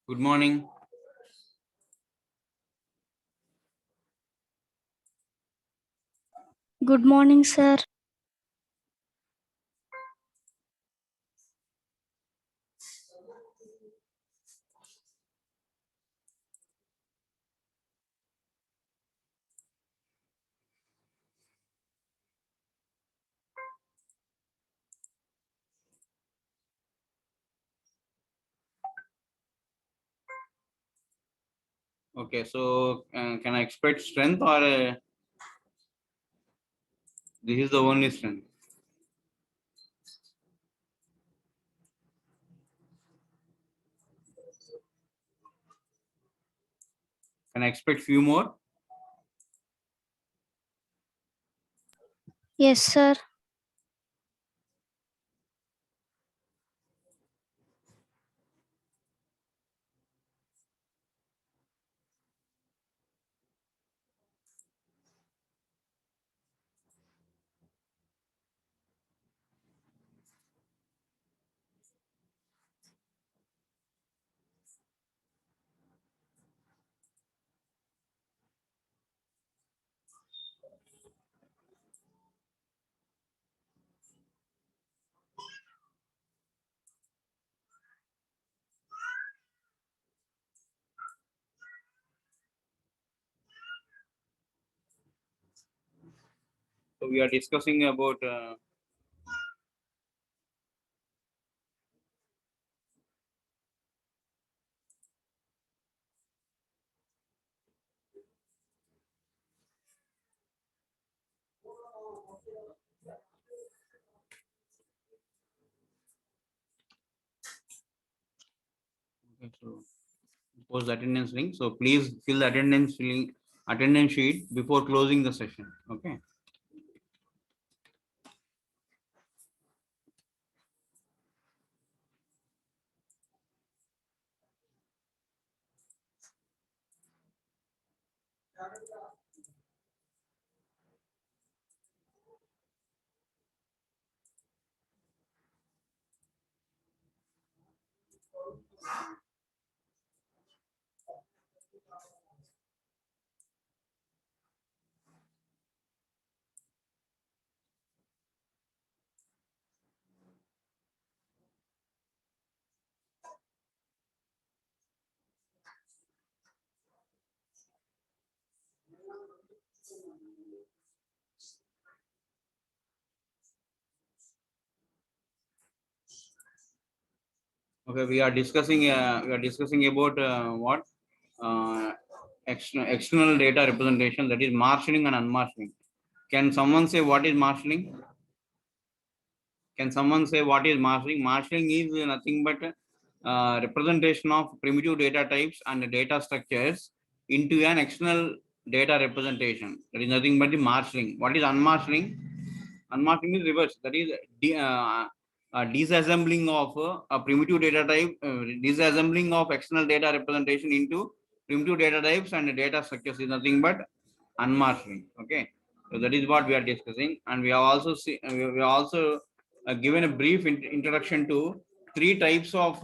Good morning. Good morning, sir. Okay, so can I expect strength or this is the only strength? Can I expect few more? Yes, sir. So we are discussing about okay, so post the attendance link. So please fill the attendance sheet before closing the session. Okay. Okay, we are discussing about what external data representation, that is marshalling and unmarshalling. Can someone say what is marshalling? Can someone say what is marshalling? Marshalling is nothing but representation of primitive data types and data structures into an external data representation. That is nothing but the marshalling. What is unmarshalling? Unmasking is reverse. That is disassembling of a primitive data type, disassembling of external data representation into primitive data types and data structures is nothing but unmasking. Okay, so that is what we are discussing, and we have also we have also given a brief introduction to three types of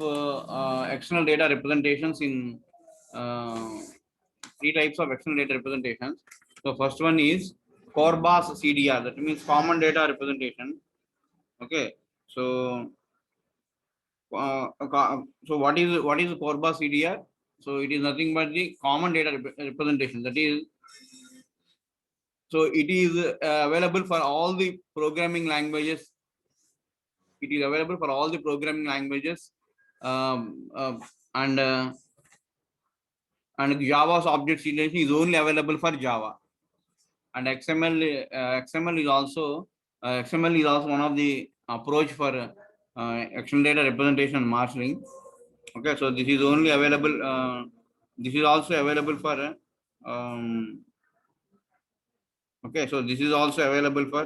external data representations in uh, three types of external data representations. So first one is Corbas CDR, that means common data representation. Okay, so so what is Corbas CDR? So it is nothing but the common data representation. That is, so it is available for all the programming languages. It is available for all the programming languages, um, uh, and uh, and Java's object generation is only available for Java. And XML is also one of the approach for external data representation and marshalling. Okay, so this is only available. This is also available for Okay, so this is also available for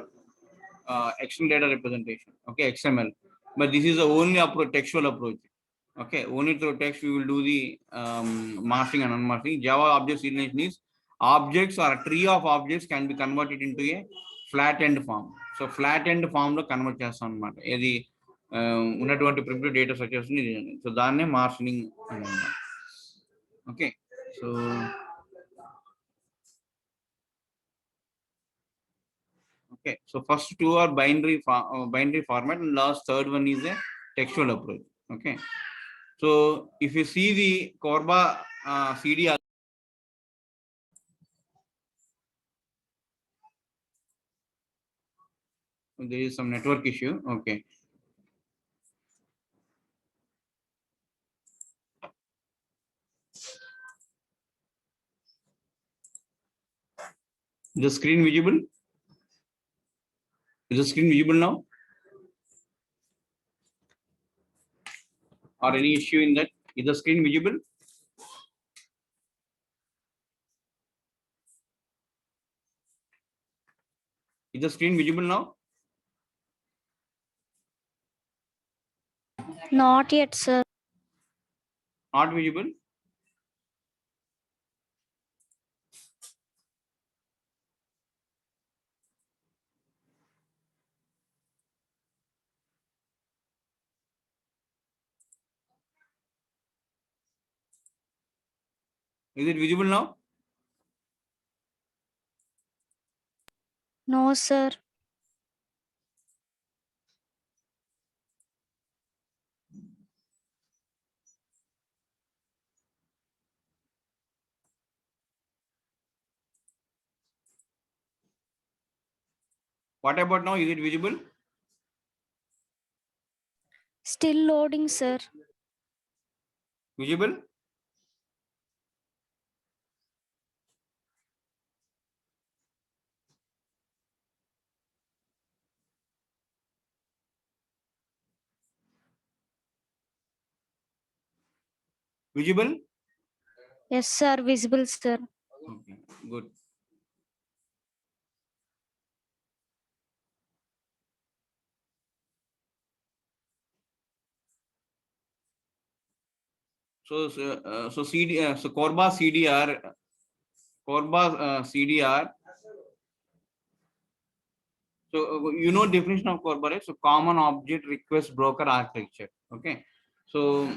external data representation. Okay, XML, but this is the only approach, textual approach. Okay, only through text we will do the masking and unmasking. Java object serialization is objects or a tree of objects can be converted into a flat end form. So flat end form lo convert chestam annamata. Edi ఉన్నటువంటి primitive data structures ని. So దాన్నే marshalling అన్నమాట. Okay, so okay, so first two are binary format, and last third one is a textual approach. Okay, so if you see the Corba CD, there is some network issue. Okay, the screen visible? Is the screen visible now, or any issue in that? Is the screen visible? Is the screen visible now? Not yet, sir. Not visible? Is it visible now? No, sir. What about now? Is it visible? Still loading, sir. Visible? Visible? Yes, sir. Visible, sir. Okay, good. So CD, so Corba CDR, CDR. So you know definition of Corba, right? So common object request broker architecture. Okay, so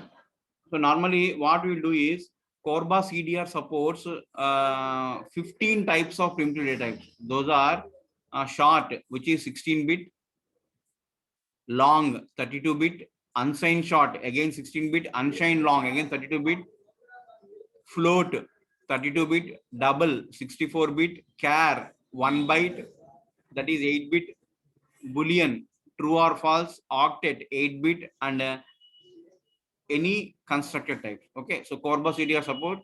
normally what we'll do is Corba CDR supports 15 types of primitive data types. Those are short, which is 16-bit, long 32-bit, unsigned short again 16-bit, unsigned long again 32-bit, float 32-bit, double 64-bit, char 1 byte, that is 8-bit, boolean true or false, octet 8-bit, and any constructed types. Okay, so Corba CDR support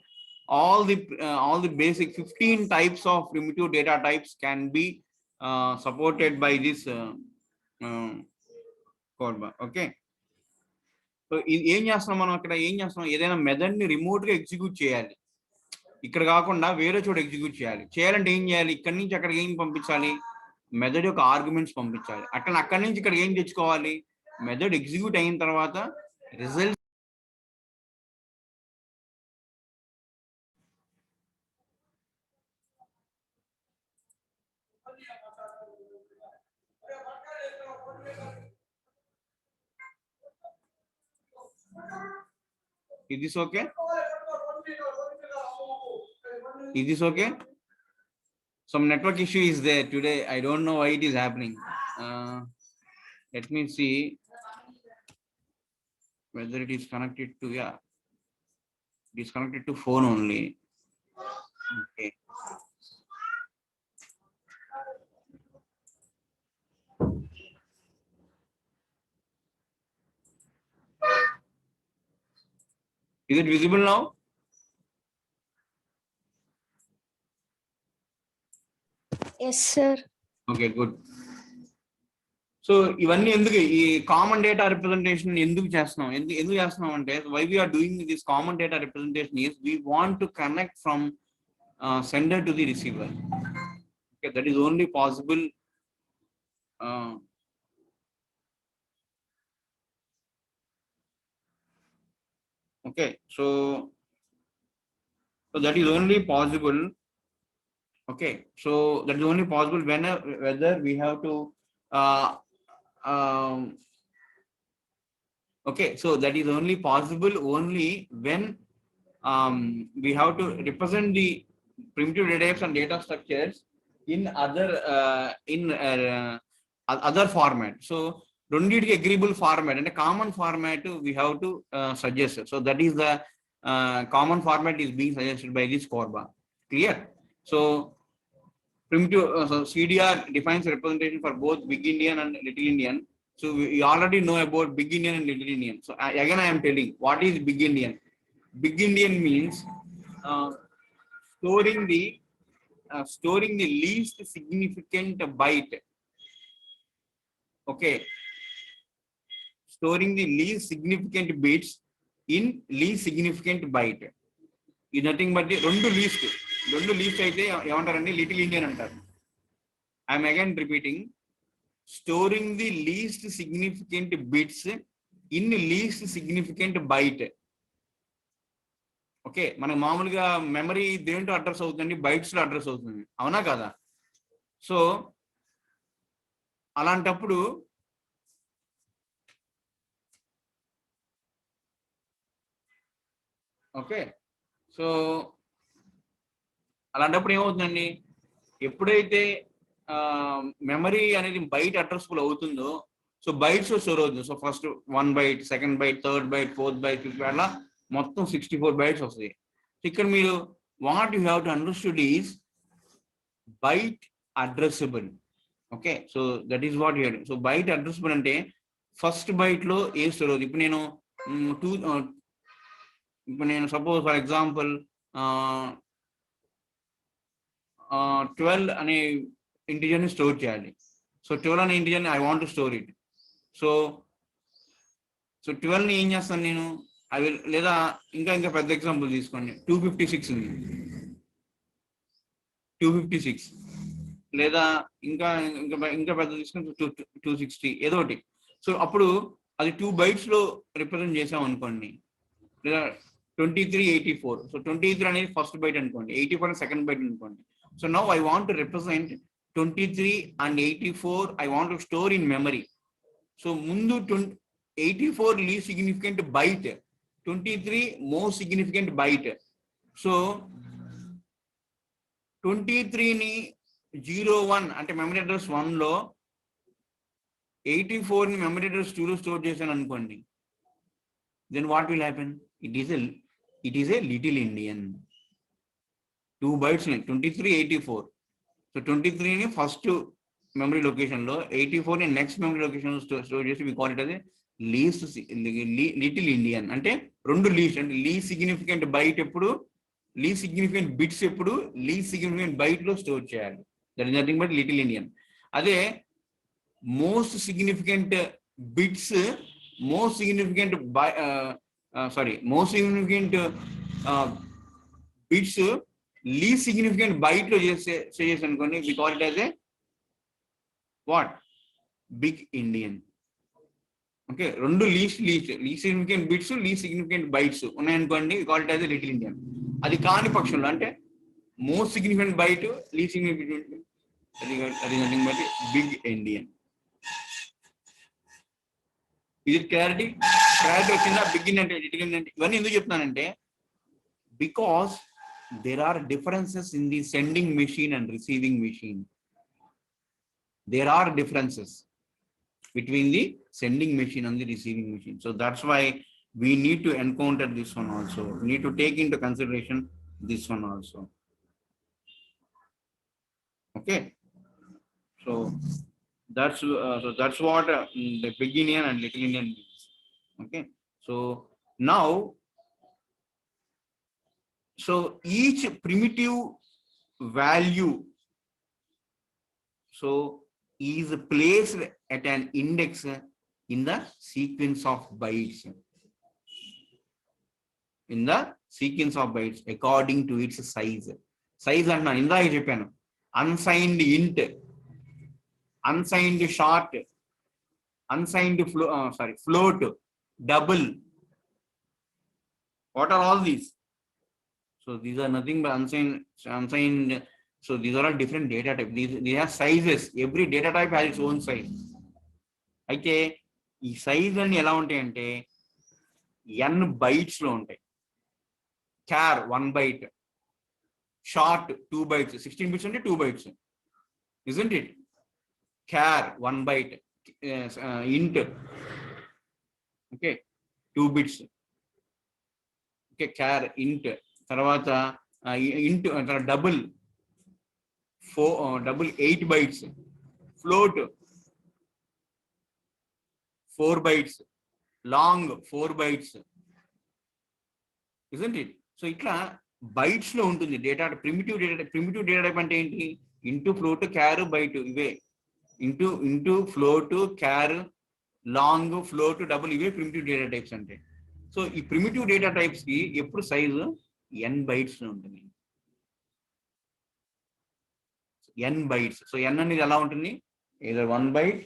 all the basic 15 types of primitive data types can be supported by this Corba. Okay, so ఏం చేస్తున్నాం మనం అక్కడ? ఏం చేస్తున్నాం, ఏదైనా method ని remote గా execute చేయాలి, ఇక్కడ కాకుండా వేరే చోట ఎగ్జిక్యూట్ చేయాలి. చేయాలంటే ఏం చేయాలి? ఇక్కడి నుంచి అక్కడికి ఏం పంపించాలి? మెథడ్ యొక్క ఆర్గ్యుమెంట్స్ పంపించాలి. అట్లా అక్కడి నుంచి ఇక్కడ ఏం తెచ్చుకోవాలి? మెథడ్ ఎగ్జిక్యూట్ అయిన తర్వాత result Is this okay? Is this okay? Some network issue is there today. I don't know why it is happening. Let me see whether it is connected to, yeah, it is connected to phone only. Okay. Is it visible now? Yes, sir. Okay, good. So ఇవన్నీ ఎందుకు ఈ common data representation ఎందుకు చేస్తున్నాం? ఎందుకు చేస్తున్నాం అంటే, why we are doing this common data representation is we want to connect from sender to the receiver. Okay, that is only possible. Okay, so that is only possible. Okay, so that is only possible whether we have to. Um, okay, so that is only possible only when we have to represent the primitive data types and data structures in other format. So రెండింటికి agreeable format and a common format we have to suggest. So that is the common format is being suggested by this Corba. Clear? So primitive so CDR defines representation for both Big Indian and Little Indian. So we already know about Big Indian and Little Indian. So again I am telling what is Big Indian. Big Indian means storing the least significant byte. Okay, storing the least significant bits in least significant byte. Is nothing but the రెండు least అయితే ఏమంటారండి little endian అంటారు. I'm again repeating, storing the least significant bits in least significant byte. Okay, మనకు మామూలుగా memory దేంట్లో address అవుతుంది, bytes లో address అవుతుంది, అవునా కదా? సో అలాంటప్పుడు ఓకే, సో అలాంటప్పుడు ఏమవుతుందండి, ఎప్పుడైతే మెమరీ అనేది బైట్ అడ్రస్ఫుల్ అవుతుందో సో బైట్స్ స్టోర్ అవుతుంది. So first 1 byte, second byte, third byte, fourth byte, fifth byte, అలా మొత్తం 64 bytes వస్తాయి. ఇక్కడ మీరు what you have to understood is byte addressable. Okay, so that is what you're. So byte addressable అంటే first byte లో ఏ store అవుతుంది. ఇప్పుడు నేను సపోజ్ ఫర్ ఎగ్జాంపుల్ 12 అనే ఇంటిజర్ ని స్టోర్ చేయాలి. సో 12 అనే ఇంటిజర్ ని I want to store it. So 12 ని ఏం చేస్తాను నేను, లేదా ఇంకా పెద్ద ఎగ్జాంపుల్ తీసుకోండి, 256 ఉంది, 256 లేదా ఇంకా పెద్ద తీసుకుని 260 ఏదో ఒకటి. సో అప్పుడు అది 2 bytes లో రిప్రజెంట్ చేసాం అనుకోండి, లేదా 2384. సో 23 అనేది ఫస్ట్ బైట్ అనుకోండి, 84 సెకండ్ బైట్ అనుకోండి. So now I want to represent 23 and 84 I want to store in memory. So ముందు 84 least significant byte, 23 most significant byte. So 23ని 01 అంటే మెమరీ అడ్రస్ 1 లో, 84ని మెమరీ అడ్రస్ 2 లో స్టోర్ చేశాను అనుకోండి, then what will happen? It is a little endian. 2 bytes 23, 84. So 23ని first memory location లో, 84ని నెక్స్ట్ మెమరీ లొకేషన్ లో స్టోర్ చేసి వి కాల్ ఇట్ అదే లీస్ట్ లిటిల్ ఇండియన్. అంటే రెండు లీస్ట్, అంటే లీస్ట్ సిగ్నిఫికెంట్ బైట్ ఎప్పుడు, లీస్ట్ సిగ్నిఫికెంట్ బిట్స్ ఎప్పుడు లీస్ట్ సిగ్నిఫికెంట్ బైట్ లో స్టోర్ చేయాలి. That is nothing but little endian. అదే most significant bits, most significant bits least significant byte లో చేసేసి అనుకోండి, we call it as a what, big endian. Okay, రెండు least significant bits, least significant bytes ఉన్నాయనుకోండి, we call it as a little endian. అది కాని పక్షంలో అంటే most significant byte, least significant, అది నథింగ్ బట్ బిగ్ ఇండియన్. ఇది clarity వచ్చిందా? Big endian అంటే లిటిల్ ఇండియన్ అంటే ఇవన్నీ ఎందుకు చెప్తున్నానంటే, because there are differences in the sending machine and receiving machine. There are differences between the sending machine and the receiving machine. So that's why we need to encounter this one also. We need to take into consideration this one also. Okay. So that's what the big Indian and little Indian means. Okay. So now, so each primitive value so is placed at an index in the sequence of bytes. In the sequence of bytes according to its size. Size అంటున్నాను, ఇందాక చెప్పాను unsigned int, unsigned short, unsigned float, double. What are all these? So these are nothing but unsigned. So these are all different data types. These are sizes. Every data type has its own size. అయితే ఈ size అన్ని ఎలా ఉంటాయి అంటే n bytes లో ఉంటాయి. char 1 byte, short 2 bytes, 16 bits అంటే 2 bytes, isn't it? char 1 byte, int, okay, 2 bits, okay, char int, తర్వాత int double 8 bytes, float 4 bytes, long 4 bytes, isn't it? So ఇట్లా బైట్స్ లో ఉంటుంది డేటా. ప్రిమిటివ్ డేటా టైప్ అంటే ఏంటి? Int float, char, byte, ఇవే. Int float, char, long, float, double, ఇవే primitive data types అంటే. So ఈ ప్రిమిటివ్ డేటా టైప్స్ కి ఎప్పుడు సైజు n బైట్స్ లో ఉంటుంది. n bytes. సో n అనేది ఎలా ఉంటుంది? either 1 byte,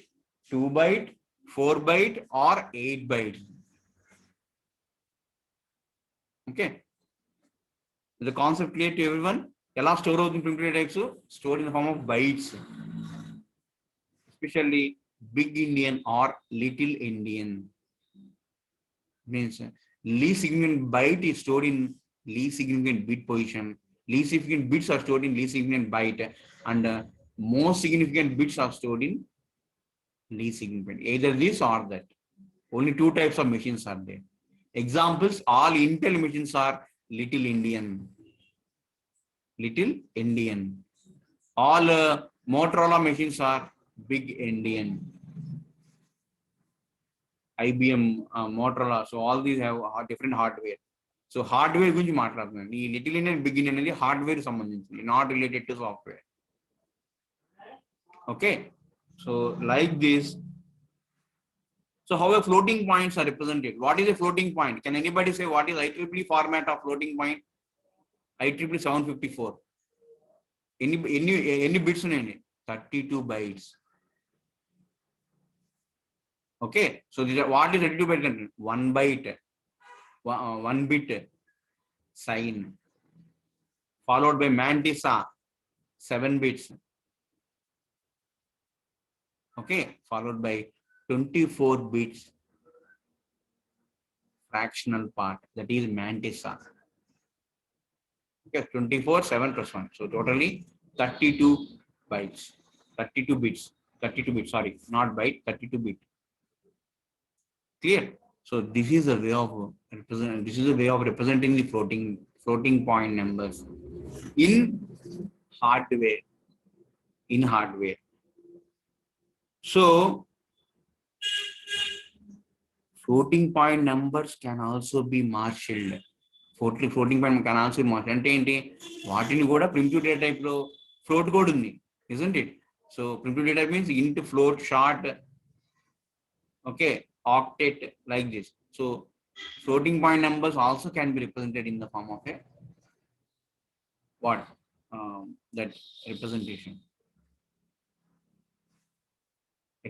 2 byte, 4 byte or 8 bytes. Okay, is the concept clear to everyone? ఎలా స్టోర్ అవుతుంది primitive types? Store in the form of bytes, especially big Indian or little Indian. Means least significant byte is stored in least significant bit position. Least significant bits are stored in least significant byte, and most significant bits are stored in least significant. Either this or that. Only two types of machines are there. Examples: all Intel machines are little Indian. Little Indian. All Motorola machines are big Indian. IBM, Motorola. So all these have different hardware. So hardware గురించి మాట్లాడుతున్నాను. ఈ little Indian, big Indian అనేది hardware సంబంధించింది, not related to software. Okay, so like this. So how a floating points are represented? What is a floating point? Can anybody say what is IEEE format of floating point? IEEE 754. Any bits ఉన్నాయండి? 32 bytes. Okay, so what is 32 byte content? 1 byte, 1 bit sign, followed by Mantissa 7 bits. Okay, followed by 24 bits fractional part, that is Mantissa. Okay, 24, 7 plus 1. So totally 32 bytes, 32 bits, 32 bits, sorry, not byte, 32 bit. Clear? So this is a way of representing the floating point numbers in hardware. So floating point numbers can also be marshaled. Floating point can also be marshaled. అంటే ఏంటి? వాటిని కూడా primitive data type లో float కూడా ఉంది, isn't it? So primitive data means int, float, short, okay, octet, like this. So floating point numbers also can be represented in the form of a what? That representation.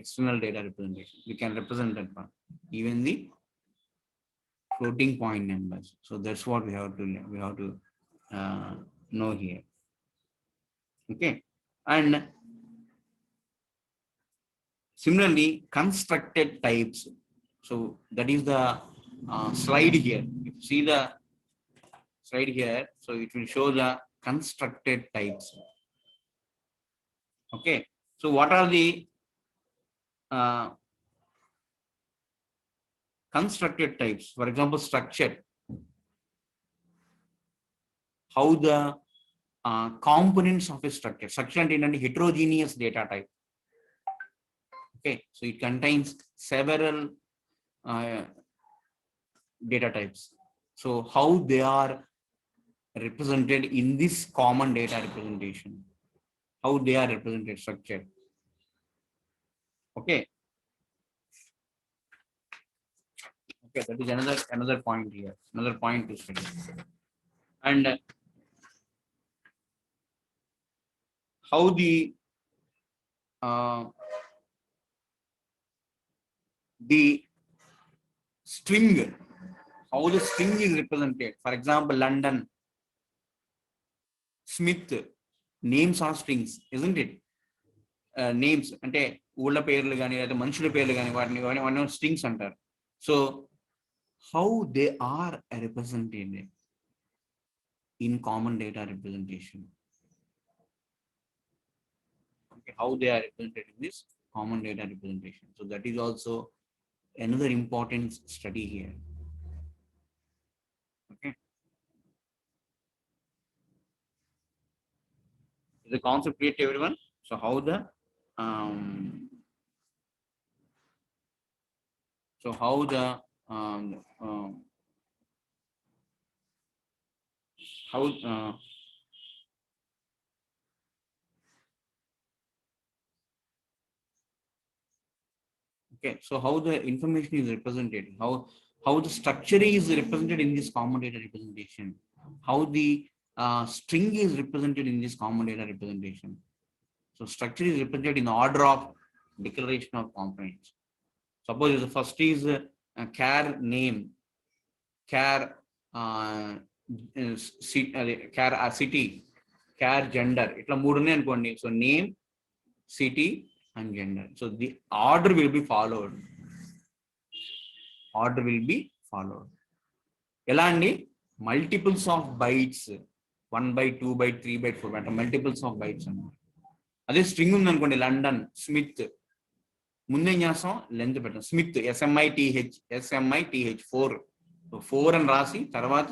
External data representation. We can represent that one. Even the floating point numbers. So that's what we have to know here. Okay, and similarly constructed types. So that is the slide here. If you see the slide here, so it will show the constructed types. Okay, so what are the constructed types? For example, structure. How the components of a structure. Structure and heterogeneous data type. Okay, so it contains several data types. So how they are represented in this common data representation? How they are represented, structured. Okay. Okay, that is another point here. Another point to study. And how the string, how the string is represented. For example, London, Smith, names are strings, isn't it? Names అంటే ఊళ్ళ పేర్లు కానీ లేదా మనుషుల పేర్లు కానీ వాటిని strings అంటారు. So how they are represented in common data representation. Okay, how they are represented in this common data representation. So that is also another important study here. Okay. Is the concept clear to everyone? So how the okay, so how the information is represented, how the structure is represented in this common data representation, how the string is represented in this common data representation. So structure is represented in order of declaration of components. Suppose the first is char name, char city, char gender. Itla moodu unnayi anukondi. So name, city and gender. So the order will be followed. Order will be followed. Ela andi multiples of bytes, 1 byte, 2 byte, 3 byte, 4 byte, multiples of bytes అన్నమాట. అదే string ఉంది అనుకోండి, London, Smith, ముందేం చేస్తాం, length పెట్టాం, Smith SMITH 4 అని రాసి తర్వాత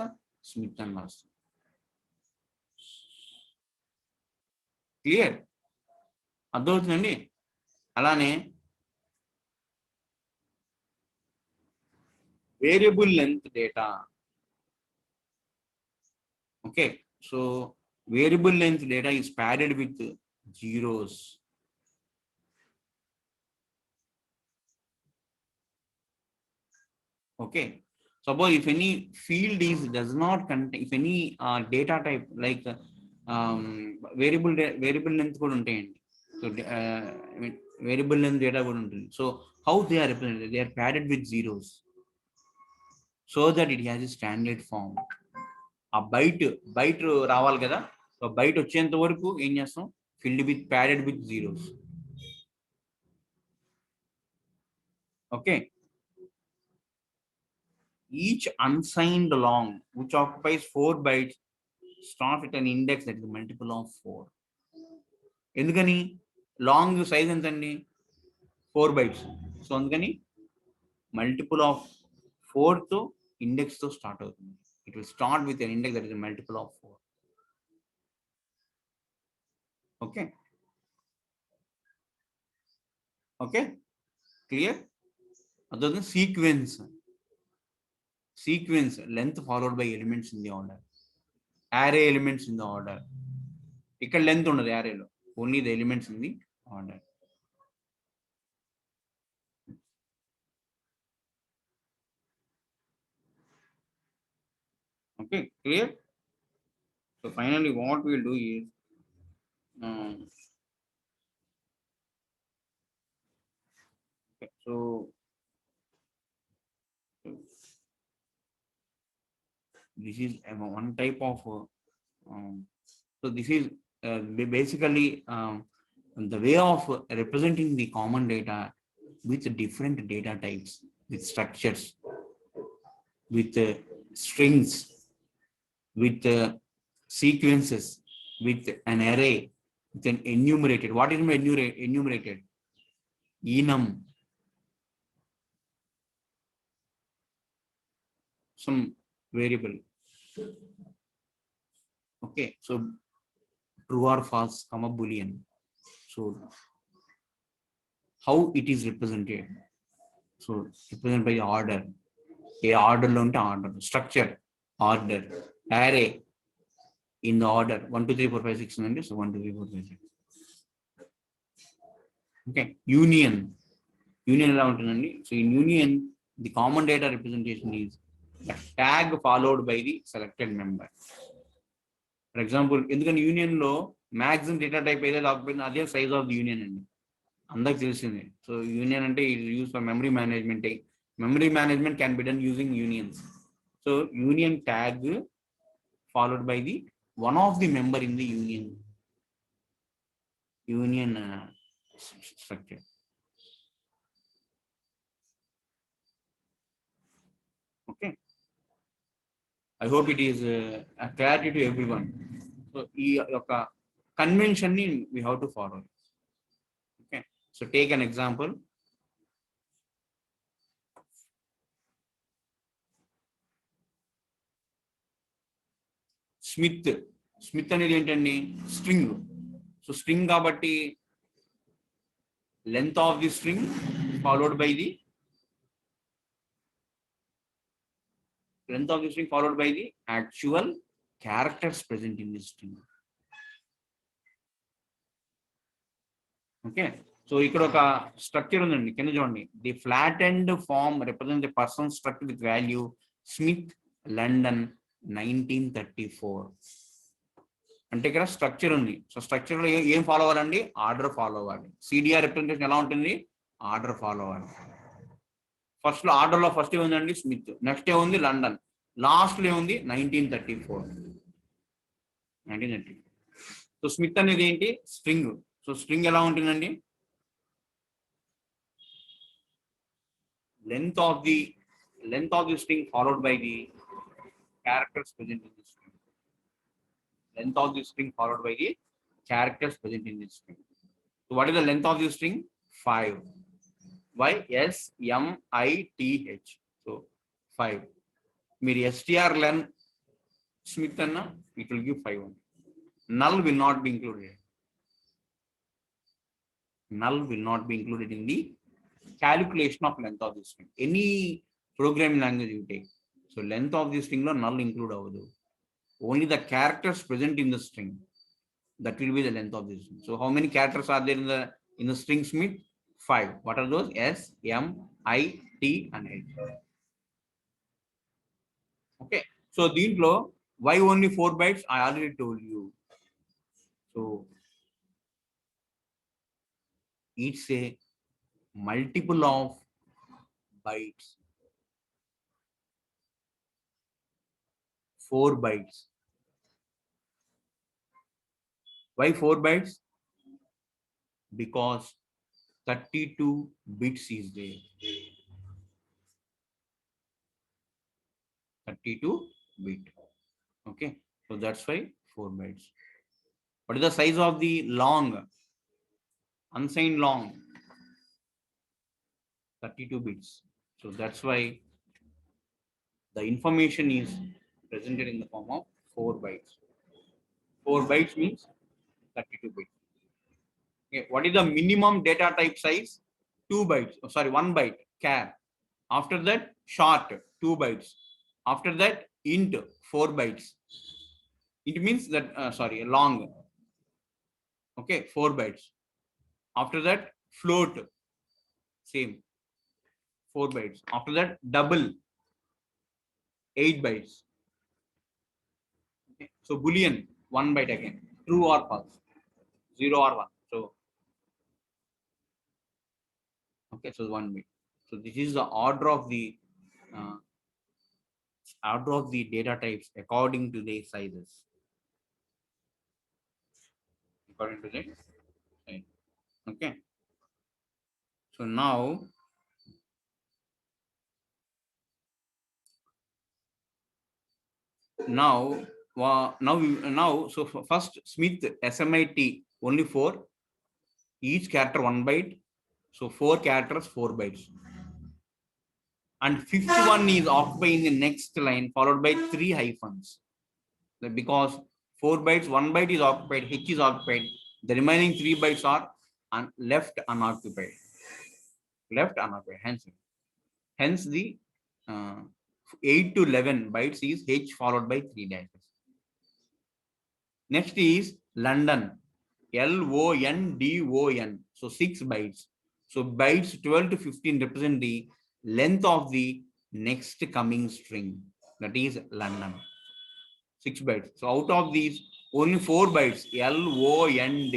స్మిత్ అని రాస్తాం. క్లియర్? అర్థమవుతుందండి? అలానే variable length data. Okay, so variable length data is padded with zeros. Okay, suppose if any field does not contain, if any data type like variable length కూడా ఉంటాయండి. So variable length data కూడా ఉంటుంది. So how they are represented? They are padded with zeros so that it has a standard form. ఆ byte రావాలి కదా, so byte వచ్చేంత వరకు ఏం చేస్తాం, filled with padded with zeros. Okay, each unsigned long which occupies 4 bytes starts at an index that is a multiple of 4. ఎందుకని? Long size ఎంత అండి, 4 bytes. సో అందుకని మల్టిపుల్ ఆఫ్ 4 తో ఇండెక్స్ తో స్టార్ట్ అవుతుంది. It will start with an index that is a multiple of 4. Okay, okay, clear? అదొక sequence length followed by elements in the order, array elements in the order. ఇక్కడ length ఉండదు arrayలో, only the elements in the order. Okay, clear? So finally what we will do is okay, so this is one type of so this is basically the way of representing the common data with different data types, with structures, with strings, with sequences, with an array, with an enumerated. What is enumerated? Enum, some variable. Okay, so true or false, comma boolean. So how it is represented? So represented by order. A order lo unte order, structure, order, array in the order 1 2 3 4 5 6 and so 1 2 3 4 5 6. Okay, union ఎలా ఉంటుందండి? So in union the common data representation is a tag followed by the selected member. For example, ఎందుకని union లో maximum data type ఏదైతే occupy అదే size of the union అండి, అందరికి తెలిసిందే. So union అంటే ఇది use for memory management. Memory management can be done using unions. So union tag followed by the one of the member in the union structure. Okay, I hope it is a clarity to everyone. So ఈ యొక్క convention ని we have to follow. Okay, so take an example. Smith అనేది ఏంటండి, string. So string కాబట్టి length of the string followed by the actual characters present in the string. Okay, so ఇక్కడ ఒక structure ఉందండి, కింద చూడండి. The flat and form represent the person structure with value Smith London 1934. అంటే ఇక్కడ structure ఉంది. So structure లో ఏం ఫాలో అవ్వాలండి, ఆర్డర్ ఫాలో అవ్వాలి. సిడిఆర్ రిప్రజెంటేషన్ ఎలా ఉంటుంది, ఆర్డర్ ఫాలో అవ్వాలి. ఫస్ట్ లో ఆర్డర్ లో ఫస్ట్ ఏముందండి స్మిత్, నెక్స్ట్ ఏముంది లండన్, లాస్ట్ లో ఏముంది 1934. సో స్మిత్ అనేది ఏంటి, స్ట్రింగ్. సో స్ట్రింగ్ ఎలా ఉంటుందండి, length of the string followed by the characters present in this string. Length of the string followed by the characters present in this string. So what is the length of the string? 5. Why? S M I T H. So 5. Mere str_len Smith anna, it will give 5. Null will not be included. Null will not be included in the calculation of length of the string. Any programming language you take. So length of the string lo null include avadu. Only the characters present in the string, that will be the length of the string. So how many characters are there in the string Smith? 5. What are those? S, M, I, T and H. Okay, so deentlo why only 4 bytes? I already told you. So it's a multiple of bytes. 4 bytes. Why 4 bytes? Because 32 bits is there. 32 bit. Okay, so that's why 4 bytes. What is the size of the long, unsigned long? 32 bits. So that's why the information is presented in the form of 4 bytes. 4 bytes means 32 bits. Okay, what is the minimum data type size? 2 bytes. Oh, sorry, 1 byte, char. After that, short, 2 bytes. After that, int, 4 bytes. It means that, long. Okay, 4 bytes. After that, float, same, 4 bytes. After that, double, 8 bytes. Okay, so boolean, 1 byte again, true or false, 0 or 1. So okay, so 1 bit. So this is the order of the data types according to their sizes. According to their size. Okay. So so first Smith SMIT only 4, each character 1 byte. So 4 characters, 4 bytes. And fifth one is occupying the next line followed by 3 hyphens. Because 4 bytes, 1 byte is occupied, H is occupied. The remaining 3 bytes are left unoccupied. Hence the 8 to 11 bytes is H followed by 3 dashes. Next is London, LONDON. So 6 bytes. So bytes 12 to 15 represent the length of the next coming string, that is London. 6 bytes. So out of these only 4 bytes, LOND,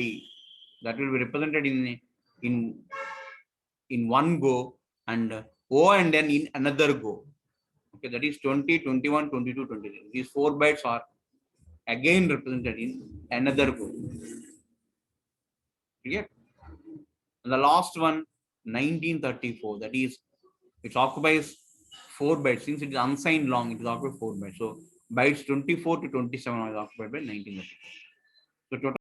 that will be represented in one go, and O and N in another go. Okay, that is 20, 21, 22, 23. These 4 bytes are again represented in another go. Clear? And the last one, 1934, that is, it occupies 4 bytes. Since it is unsigned long, it is occupied 4 bytes. So bytes 24 to 27 are occupied by 1934. So total